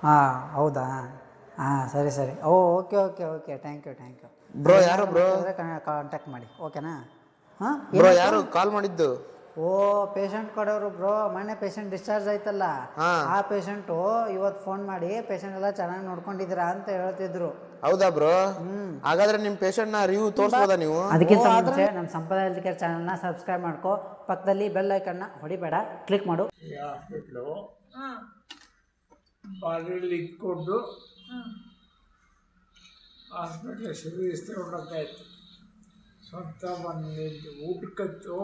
ಹಾಂ ಹೌದಾ, ಹಾಂ ಸರಿ ಸರಿ. Okay okay okay, thank you thank you. Bro ಯಾರು ಬ್ರೋ? ಕಾಂಟ್ಯಾಕ್ಟ್ ಮಾಡಿ, ಓಕೆನಾ? ಹಾಂ ಬ್ರೋ ಯಾರು ಕಾಲ್ ಮಾಡಿದ್ದು? ಪೇಷಂಟ್ ಕಡೆಯವರು ಬ್ರೋ. ಮೊನ್ನೆ ಪೇಷಂಟ್ ಡಿಸ್ಚಾರ್ಜ್ ಆಯ್ತಲ್ಲ, ಆ ಪೇಷಂಟು ಇವತ್ತು ಫೋನ್ ಮಾಡಿ ಪೇಷಂಟ್ ಎಲ್ಲ ಚೆನ್ನಾಗಿ ನೋಡ್ಕೊಂಡಿದ್ದೀರಾ ಅಂತ ಹೇಳ್ತಿದ್ರು. ಹೌದಾ ಬ್ರೋ? ಹಾಗಾದ್ರೆ ನಿಮ್ಮ ಪೇಷಂಟ್ನ ರಿವ್ಯೂ ತೋರಿಸ್ಬೋದಾ ನೀವು? ಅದಕ್ಕಿಂತ ಮುಂಚೆ ನಮ್ಮ ಸಂಪದ ಹೆಲ್ತ್ ಕೇರ್ ಚಾನಲ್ನ ಸಬ್ಸ್ಕ್ರೈಬ್ ಮಾಡ್ಕೋ, ಪಕ್ಕದಲ್ಲಿ ಬೆಲ್ ಐಕನ್ನ ಹೊಡಿಬೇಡ, ಕ್ಲಿಕ್ ಮಾಡು. ಹಾಸ್ಪಿಟ್ಲು ಬಾಗಿಲು ಇಟ್ಕೊಂಡು ಹಾಸ್ಪಿಟ್ಲ್ ಸರ್ವಿಸ್ ತಗೊಂಡೋಗ್ತಾಯಿತ್ತು. ಸ್ವಂತ ಬಂದಿದ್ದು ಊಟಕ್ಕಂತೂ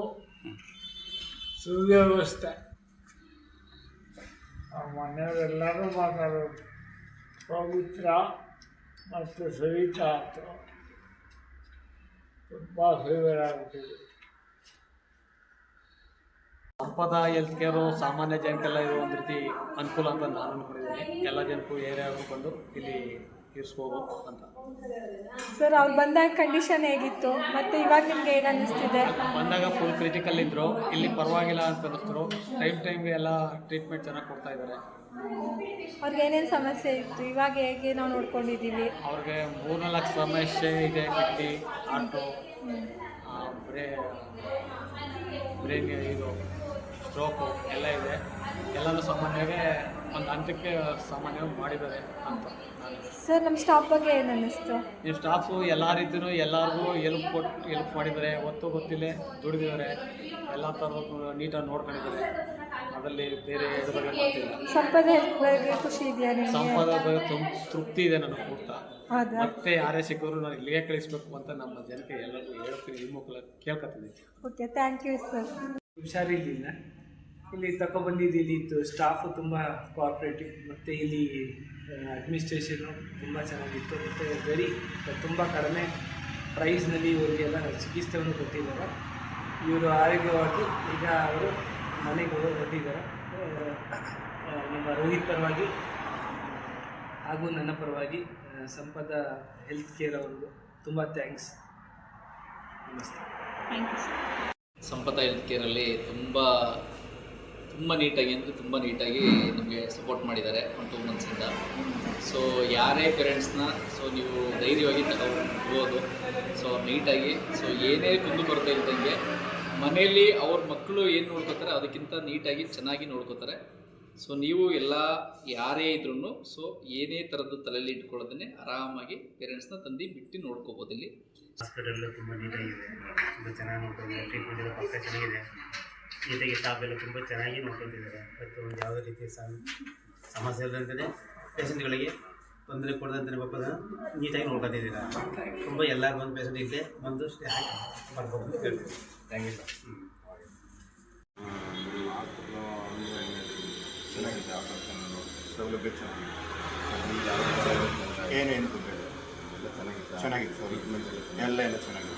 ಸುವ್ಯವಸ್ಥೆ. ಆ ಮನೆಯವರೆಲ್ಲರೂ ಮಾತಾಡೋದು. ಪವಿತ್ರ ಮತ್ತು ಸವಿತಾ ಅಂತ ತುಂಬ ಫೇವರ್ ಆಗ್ಬಿಟ್ಟಿದೆ. ಸಂಪದ ಹೆಲ್ತ್ ಕೇರು ಸಾಮಾನ್ಯ ಜನಕ್ಕೆಲ್ಲ ಇದು ಒಂದು ರೀತಿ ಅನುಕೂಲ ಅಂತ ನಾನು ಅಂದ್ಕೊಂಡಿದ್ದೀನಿ. ಎಲ್ಲ ಜನಕ್ಕೂ ಏರಿಯಾಗೂ ಬಂದು ಇಲ್ಲಿ ಇರಿಸ್ಬೋದು ಅಂತ. ಸರ್ ಅವ್ರು ಬಂದಾಗ ಕಂಡೀಷನ್ ಹೇಗಿತ್ತು ಮತ್ತು ಇವಾಗ ನಿಮ್ಗೆ ಹೇಗೆ ಅನ್ನಿಸ್ತಿದೆ? ಬಂದಾಗ ಫುಲ್ ಕ್ರಿಟಿಕಲ್ ಇದ್ದರು, ಇಲ್ಲಿ ಪರವಾಗಿಲ್ಲ ಅಂತ ಅನ್ನಿಸ್ತರು. ಟೈಮ್ಗೆ ಎಲ್ಲ ಟ್ರೀಟ್ಮೆಂಟ್ ಚೆನ್ನಾಗಿ ಕೊಡ್ತಾ ಇದ್ದಾರೆ. ಅವ್ರಿಗೆ ಏನೇನು ಸಮಸ್ಯೆ ಇತ್ತು, ಇವಾಗ ಹೇಗೆ ನಾವು ನೋಡ್ಕೊಂಡಿದ್ದೀವಿ? ಅವ್ರಿಗೆ 3-4 ಸಮಸ್ಯೆ ಇದೆ. ಕಿಡ್ನಿ, ಹಾರ್ಟು, ಬ್ರೈನ್ ಇದು ಸ್ಟ್ರೋಕು ಎಲ್ಲ ಇದೆ. ಎಲ್ಲನೂ ಸಾಮಾನ್ಯವಾಗಿ ಒಂದು ಹಂತಕ್ಕೆ ಸಾಮಾನ್ಯವಾಗಿ ಮಾಡಿದ್ದಾರೆ ಅಂತ ನಾನು. ಸರ್ ನಮ್ಮ ಸ್ಟಾಫ್ ಬಗ್ಗೆ ಏನು ಅನ್ನಿಸ್ತು? ಈ ಸ್ಟಾಫು ಎಲ್ಲ ರೀತಿಯೂ ಎಲ್ಲರಿಗೂ ಹೆಲ್ಪ್ ಮಾಡಿದ್ದಾರೆ. ಗೊತ್ತಿಲ್ಲೇ ದುಡಿದಿದ್ದಾರೆ. ಎಲ್ಲ ಥರದ್ದು ನೀಟಾಗಿ ನೋಡ್ಕೊಂಡಿದ್ದಾರೆ. ಅದರಲ್ಲಿ ಬೇರೆ ಇದ್ರ ಬಗ್ಗೆ ಗೊತ್ತಿಲ್ಲ. ಸಂಪದ ಹೆಲ್ತ್ ಬಗ್ಗೆ ಖುಷಿ ಇದೆಯಾ ನಿಮಗೆ? ಸಂಪದ ಬಗ್ಗೆ ತೃಪ್ತಿ ಇದೆ ನನಗೆ ಊಟ. ಹೌದಾ? ಮತ್ತೆ ಯಾರೇ ಸಿಕ್ಕರು ನಾನು ಇಲ್ಲಿಗೆ ಕಳಿಸ್ಬೇಕು ಅಂತ ನಮ್ಮ ಜನಕ್ಕೆ ಎಲ್ಲರಿಗೂ ಹೇಳ್ತೀನಿ, ಈ ಮುಖ ಕೇಳ್ಕೊತೀನಿ. Okay, thank you sir. ಹುಷಾರಿರಲಿಲ್ಲ, ಇಲ್ಲಿ ತಗೊಬಂದಿದ್ದು. ಇಲ್ಲಿ ಇತ್ತು ಸ್ಟಾಫು ತುಂಬ ಕೋಆಪ್ರೇಟಿವ್, ಮತ್ತು ಇಲ್ಲಿ ಅಡ್ಮಿನಿಸ್ಟ್ರೇಷನು ತುಂಬ ಚೆನ್ನಾಗಿತ್ತು. ಮತ್ತು ತುಂಬ ಕಡಿಮೆ ಪ್ರೈಸ್ನಲ್ಲಿ ಇವರಿಗೆಲ್ಲ ಚಿಕಿತ್ಸೆಯನ್ನು ಕೊಟ್ಟಿದ್ದಾರೆ. ಇವರು ಆರೋಗ್ಯವಾಗಿ ಈಗ ಅವರು ಮನೆಗೆ ಹೊರಟಿದ್ದಾರೆ. ನಮ್ಮ ರೋಹಿತ್ ಪರವಾಗಿ ಹಾಗೂ ನನ್ನ ಪರವಾಗಿ ಸಂಪದ ಹೆಲ್ತ್ ಕೇರ್ ಅವ್ರಿಗೂ ತುಂಬ ಥ್ಯಾಂಕ್ಸ್. ನಮಸ್ತೆ. Thank you sir. Sampada health ಕೇರಲ್ಲಿ ತುಂಬ ನೀಟಾಗಿ ಅಂದರೆ ತುಂಬ ನೀಟಾಗಿ ನಮಗೆ ಸಪೋರ್ಟ್ ಮಾಡಿದ್ದಾರೆ 1-2 ಮಂತ್ಸಿಂದ. ಸೊ ಯಾರೇ ಪೇರೆಂಟ್ಸ್ನ ನೀವು ಧೈರ್ಯವಾಗಿ ತಗೊಳ್ಬೋದು. ಸೊ ನೀಟಾಗಿ ಏನೇ ಕುಂದುಕೊರತೆ ಇದ್ದಂಗೆ ಮನೆಯಲ್ಲಿ ಅವ್ರ ಮಕ್ಕಳು ಏನು ನೋಡ್ಕೋತಾರೆ ಅದಕ್ಕಿಂತ ನೀಟಾಗಿ ಚೆನ್ನಾಗಿ ನೋಡ್ಕೋತಾರೆ. ನೀವು ಎಲ್ಲ ಯಾರೇ ಇದ್ರೂ ಏನೇ ಥರದ್ದು ತಲೆಯಲ್ಲಿ ಇಟ್ಕೊಳ್ಳೋದನ್ನೇ ಆರಾಮಾಗಿ ಪೇರೆಂಟ್ಸ್ನ ತಂದು ಬಿಟ್ಟು ನೋಡ್ಕೋಬೋದು. ಇಲ್ಲಿ ಹಾಸ್ಪಿಟಲ್ ತುಂಬ ನೀಟಾಗಿದೆ, ತುಂಬ ಚೆನ್ನಾಗಿ ನೋಡ್ಕೊಂಡಿದ್ದಾರೆ. ಟ್ರೀಟ್ಮೆಂಟ್ ಎಲ್ಲ ಪಕ್ಕ ಚೆನ್ನಾಗಿದೆ. ನೀಟಾಗಿ ಸ್ಟಾಫ್ ಎಲ್ಲ ತುಂಬ ಚೆನ್ನಾಗಿ ನೋಡ್ಕೊತಿದ್ದಾರೆ. ಮತ್ತು ಯಾವುದೇ ರೀತಿಯ ಸಮಸ್ಯೆ ಇಲ್ಲದಂತೆ ಪೇಷಂಟ್ಗಳಿಗೆ ತೊಂದರೆ ಕೊಡದಂತೆ ಪಾಪದ ನೀಟಾಗಿ ನೋಡ್ಕೊತಿದ್ದೀರಾ. ತುಂಬ ಎಲ್ಲರೂ ಬಂದು ಪೇಷಂಟ್ ಇಲ್ಲೇ ಬಂದು ಸ್ಟೇ ಮಾಡ್ಬೋದು ಅಂತ ಹೇಳ್ತೀವಿ. Thank you sir. ಚೆನ್ನಾಗಿದೆ. ಆಪರೇಷನ್ ಸೌಲಭ್ಯ ಚೆನ್ನಾಗಿದೆ. ಏನೇನು ತೊಂದರೆ ಎಲ್ಲ ಚೆನ್ನಾಗಿದೆ. ಸೌಲಭ್ಯ ಎಲ್ಲ ಚೆನ್ನಾಗಿದೆ.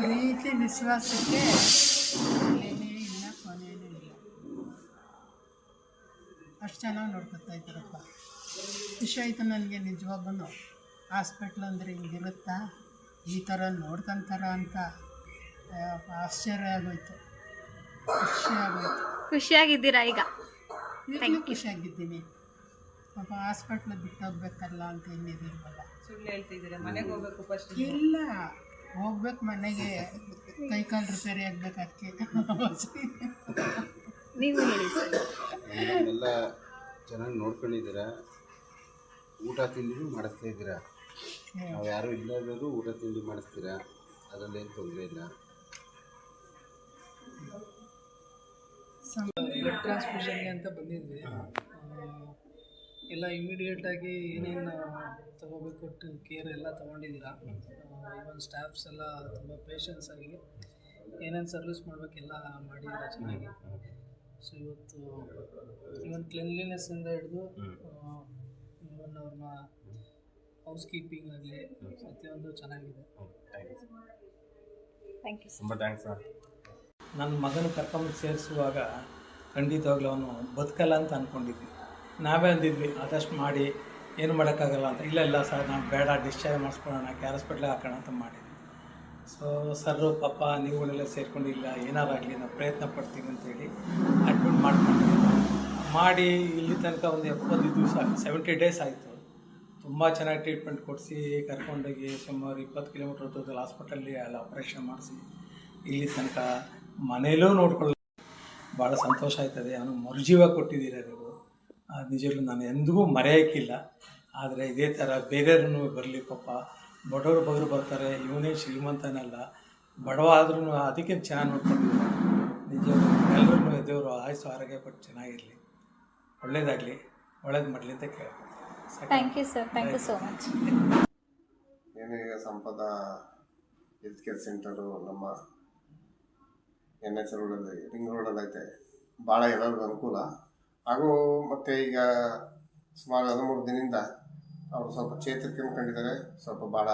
ಪ್ರೀತಿ ವಿಶ್ವಾಸಕ್ಕೆ ಕೊನೆಯೇ ಇಲ್ಲ. ಅಷ್ಟು ಚೆನ್ನಾಗಿ ನೋಡ್ಕೊತಾ ಇದ್ದಾರಪ್ಪ. ಖುಷಿ ಆಯಿತು ನನಗೆ ನಿಜವಾಗೂ. ಹಾಸ್ಪಿಟ್ಲ್ ಅಂದರೆ ಹಿಂಗಿರುತ್ತಾ, ಈ ಥರ ನೋಡ್ಕೊತಾರ ಅಂತ ಆಶ್ಚರ್ಯ ಆಗೋಯ್ತು, ಖುಷಿ ಆಗೋಯ್ತು. ಖುಷಿಯಾಗಿದ್ದೀರಾ ಈಗ? ಈಗಲೂ ಖುಷಿಯಾಗಿದ್ದೀನಿ. ಪಾಪ ಹಾಸ್ಪಿಟ್ಲ್ ಬಿಟ್ಟು ಹೋಗ್ಬೇಕಲ್ಲ ಅಂತ ಏನಿದಿಲ್ವಲ್ಲ. ಸುಳ್ಳು ಹೇಳ್ತಿದ್ದೀರಾ? ಮನೆಗೆ ಹೋಗ್ಬೇಕು ಫಸ್ಟ್? ಇಲ್ಲ, ಹೋಗ್ಬೇಕು ಮನೆಗೆ. ಕೈಕಾಲು ರಿಪೇರಿ ಆಗ್ಬೇಕು. ಅದಕ್ಕೆ ನೀವು ಹೇಳಿ ಸರ್. ಎಲ್ಲ ಚೆನ್ನಾಗಿ ನೋಡ್ಕೊಂಡಿದ್ದೀರಾ. ಊಟ ತಿಂಡಿ ಮಾಡಿಸ್ತಾ ಇದ್ದೀರಾ. ನಾವು ಯಾರೂ ಇಲ್ಲದರೂ ಊಟ ತಿಂಡಿ ಮಾಡಿಸ್ತೀರಾ, ಅದರಲ್ಲೇನು ತೊಂದರೆ ಇಲ್ಲ. ಬ್ಲಡ್ ಟ್ರಾನ್ಸ್ಫ್ಯೂಷನ್ಗೆ ಅಂತ ಬಂದಿದ್ವಿ. ಎಲ್ಲ ಇಮಿಡಿಯೇಟಾಗಿ ಏನೇನು ತೊಗೋಬೇಕು ಕೇರ್ ಎಲ್ಲ ತೊಗೊಂಡಿದ್ದೀರಾ. ಇವನ್ ಸ್ಟಾಫ್ಸ್ ಎಲ್ಲ ತುಂಬ ಪೇಷನ್ಸ್ ಆಗಿ ಏನೇನು ಸರ್ವಿಸ್ ಮಾಡಬೇಕೆಲ್ಲ ಮಾಡಿದ್ದೀರಾ ಚೆನ್ನಾಗಿ. ಇವತ್ತು ಇವನ್ ಕ್ಲೆನ್ಲಿನೆಸ್ಸಿಂದ ಹಿಡಿದು ಇವನ್ ಅವ್ರನ್ನ ಹೌಸ್ ಕೀಪಿಂಗ್ ಆಗಲಿ ಪ್ರತಿಯೊಂದು ಚೆನ್ನಾಗಿದೆ. Thank you. ತುಂಬ ಥ್ಯಾಂಕ್ಸ್ ಸರ್. ನನ್ನ ಮಗನ ಕರ್ಕೊಂಡು ಸೇರಿಸುವಾಗ ಖಂಡಿತವಾಗ್ಲೂ ಅವನು ಬದುಕಲ್ಲ ಅಂತ ಅಂದ್ಕೊಂಡಿದ್ವಿ. ನಾವೇ ಅಂದಿದ್ವಿ ಆದಷ್ಟು ಮಾಡಿ, ಏನು ಮಾಡೋಕ್ಕಾಗಲ್ಲ ಅಂತ. ಇಲ್ಲ ಸರ್, ನಾವು ಬೇಡ, ಡಿಸ್ಚಾರ್ಜ್ ಮಾಡಿಸ್ಕೊಳ್ಳೋಣ, ಹಾಸ್ಪಿಟ್ಲಿಗೆ ಹಾಕೋಣ ಅಂತ ಮಾಡಿದ್ವಿ. ಸರ್ರು ಪಾಪ ನೀವುಗಳೆಲ್ಲ ಸೇರ್ಕೊಂಡಿಲ್ಲ, ಏನಾರಾಗಲಿ ನಾವು ಪ್ರಯತ್ನ ಪಡ್ತೀವಿ ಅಂತೇಳಿ ಅಡ್ಮಿಟ್ ಮಾಡ್ಕೊಂಡ್ವಿ. ಮಾಡಿ ಇಲ್ಲಿ ತನಕ ಒಂದು 70 ದಿವಸ 70 ಡೇಸ್ ಆಯಿತು. ತುಂಬ ಚೆನ್ನಾಗಿ ಟ್ರೀಟ್ಮೆಂಟ್ ಕೊಡಿಸಿ ಕರ್ಕೊಂಡೋಗಿ ಸುಮಾರು 20 ಕಿಲೋಮೀಟ್ರ್ ದೂರದಲ್ಲಿ ಹಾಸ್ಪಿಟಲ್ಲಿ ಅಲ್ಲಿ ಆಪ್ರೇಷನ್ ಮಾಡಿಸಿ ಇಲ್ಲಿ ತನಕ ಮನೇಲೂ ನೋಡ್ಕೊಳ್ಳಿ ಭಾಳ ಸಂತೋಷ ಆಯ್ತದೆ. ಅವನು ಮರುಜೀವ ಕೊಟ್ಟಿದ್ದೀರ ನೀವು, ನಿಜವಾಗ್ಲೂ ನಾನು ಎಂದಿಗೂ ಮರೆಯೋಕ್ಕಿಲ್ಲ. ಆದರೆ ಇದೇ ಥರ ಬೇರೆಯವ್ರೂ ಬರಲಿ, ಪಾಪ ಬಡವರು ಬರ್ತಾರೆ, ಇವನೇ ಶ್ರೀಮಂತನಲ್ಲ, ಬಡವ ಆದ್ರೂ ಅದಕ್ಕೆ ಚೆನ್ನಾಗಿ ನೋಡ್ಕೊಂಡಿದ್ದೀರ. ನಿಜವಾಗ್ಲೂ ಎಲ್ಲರೂ ದೇವರು ಆಯುಸ್ಸು ಆರೋಗ್ಯ ಕೊಟ್ಟು ಚೆನ್ನಾಗಿರಲಿ, ಒಳ್ಳೇದಾಗಲಿ, ಒಳ್ಳೇದು ಮಾಡಲಿ ಅಂತ ಕೇಳ್ತೀನಿ. Thank you sir, thank you so much. ಏನು ಈಗ ಸಂಪದ ಹೆಲ್ತ್ ಕೇರ್ ಸೆಂಟರು ನಮ್ಮ NH ರೋಡಲ್ಲಿ ರಿಂಗ್ ರೋಡಲ್ಲಿ ಐತೆ. ಭಾಳ ಎಲ್ಲರಿಗೂ ಅನುಕೂಲ ಹಾಗೂ ಮತ್ತು ಈಗ ಸುಮಾರು 13 ದಿನದಿಂದ ಅವರು ಸ್ವಲ್ಪ ಚೇತರಿಕೆ ಕಂಡಿದ್ದಾರೆ. ಸ್ವಲ್ಪ ಭಾಳ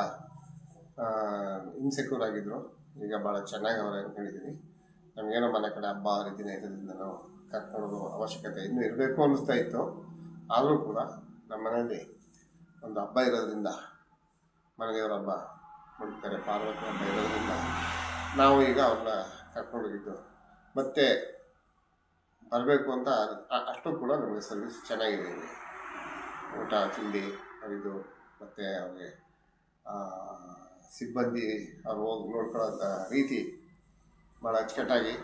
ಇನ್ಸೆಕ್ಯೂರ್ ಆಗಿದ್ದರು, ಈಗ ಭಾಳ ಚೆನ್ನಾಗಿ ಅವರೇ ಅಂದ್ಕೊಂಡಿದ್ದೀವಿ. ನಮಗೇನೋ ಮನೆ ಕಡೆ ಹಬ್ಬ ಹರಿದಿನ ಇರೋದ್ರಿಂದ ನಾವು ಕರ್ಕೊಳ್ಳೋದು ಅವಶ್ಯಕತೆ ಇನ್ನೂ ಇರಬೇಕು ಅನ್ನಿಸ್ತಾ ಇತ್ತು. ಆದರೂ ಕೂಡ ನಮ್ಮ ಮನೆಯಲ್ಲಿ ಒಂದು ಹಬ್ಬ ಇರೋದ್ರಿಂದ, ಮನೆದೇವರ ಹಬ್ಬ ಮುಡುತ್ತಾರೆ, ಪಾರ್ವತಿ ಹಬ್ಬ ಇರೋದ್ರಿಂದ ನಾವು ಈಗ ಅವ್ರನ್ನ ಕರ್ಕೊಂಡೋಗಿದ್ದು ಮತ್ತು ಬರಬೇಕು ಅಂತ ಅಷ್ಟು ಕೂಡ ನಮಗೆ ಸರ್ವಿಸ್ ಚೆನ್ನಾಗಿದೆ. ಇಲ್ಲಿ ಊಟ ತಿಂಡಿ ಇದು ಮತ್ತು ಅವ್ರಿಗೆ ಸಿಬ್ಬಂದಿ ಅವ್ರು ಹೋಗಿ ನೋಡ್ಕೊಳ್ಳೋಂಥ ರೀತಿ ಭಾಳ ಅಚ್ಚುಕಟ್ಟಾಗಿ,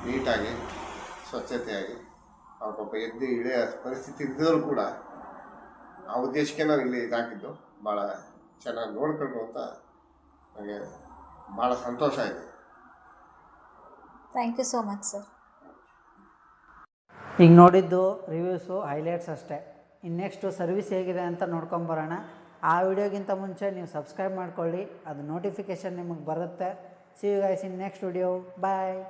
ನೀಟಾಗಿ, ಸ್ವಚ್ಛತೆಯಾಗಿ, ಅವ್ರ ಪಾಪ ಎದ್ದು ಇಳಿಯ ಪರಿಸ್ಥಿತಿ ಇದ್ದರೂ ಕೂಡ ಆ ಉದ್ದೇಶಕ್ಕೆ ನಾವು ಇಲ್ಲಿ ಇದಾಕಿದ್ದು. ಭಾಳ ಚೆನ್ನಾಗಿ ನೋಡ್ಕೊಂಡು ಅಂತ ನನಗೆ ಭಾಳ ಸಂತೋಷ ಆಯಿತು. Thank you so much sir. ಈಗ ನೋಡಿದ್ದು ರಿವ್ಯೂಸು ಹೈಲೈಟ್ಸ್ ಅಷ್ಟೇ. ಇನ್ನು ನೆಕ್ಸ್ಟು ಸರ್ವಿಸ್ ಹೇಗಿದೆ ಅಂತ ನೋಡ್ಕೊಂಬರೋಣ. ಆ ವಿಡಿಯೋಗಿಂತ ಮುಂಚೆ ನೀವು ಸಬ್ಸ್ಕ್ರೈಬ್ ಮಾಡ್ಕೊಳ್ಳಿ, ಅದು ನೋಟಿಫಿಕೇಷನ್ ನಿಮಗೆ ಬರುತ್ತೆ. See you guys in next video. Bye.